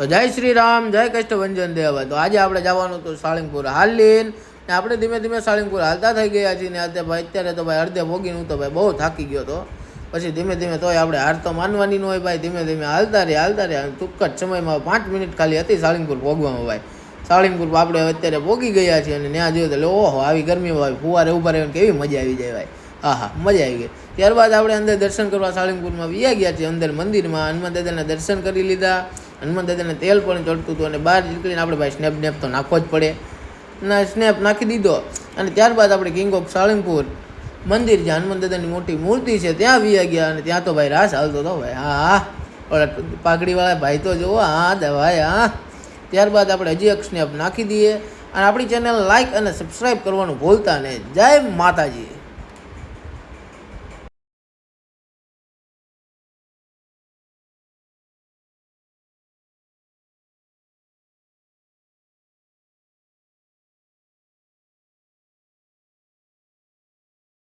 તો જય શ્રી રામ, જય કષ્ટભંજન દેવ. તો આજે આપણે જવાનું હતું સાળંગપુર હાલીન ને આપણે ધીમે ધીમે સાળંગપુર હાલતા થઈ ગયા છીએ ને અત્યારે તો ભાઈ અડધે ભોગીનું તો ભાઈ બહુ થાકી ગયો હતો. પછી ધીમે ધીમે તોય આપણે હાર તો માનવાની ન હોય ભાઈ, ધીમે ધીમે હાલતા રહ્યા ટૂંક જ સમયમાં 5 મિનિટ ખાલી હતી સાળંગપુર ભોગવામાં ભાઈ. સાળંગપુર આપણે અત્યારે ભોગી ગયા છીએ અને ત્યાં જોયું તો ઓહો આવી ગરમીમાં ભાઈ ફુવારે ઊભા રહેવાની કેવી મજા આવી જાય ભાઈ. હા મજા આવી ગઈ. ત્યારબાદ આપણે અંદર દર્શન કરવા સાળંગપુરમાં વ્યા ગયા છીએ. અંદર મંદિરમાં હનુમાન દાદાના દર્શન કરી લીધા. હનુમાન દાદાને તેલ પણ ચડતું હતું અને બહાર નીકળીને આપણે ભાઈ સ્નેપ તો નાખવો જ પડે ના, સ્નેપ નાખી દીધો. અને ત્યારબાદ આપણે કિંગ ઓફ સાળંગપુર મંદિર જ્યાં હનુમાન દાદાની મોટી મૂર્તિ છે ત્યાં વ્યા ગયા અને ત્યાં તો ભાઈ રાસ હાલતો હતો ભાઈ. હા ઓલા પાઘડીવાળા ભાઈ તો જુઓ, હા ભાઈ હા. ત્યારબાદ આપણે હજી એક સ્નેપ નાખી દઈએ અને આપણી ચેનલ લાઇક અને સબસ્ક્રાઈબ કરવાનું ભૂલતા નહીં. જય માતાજી.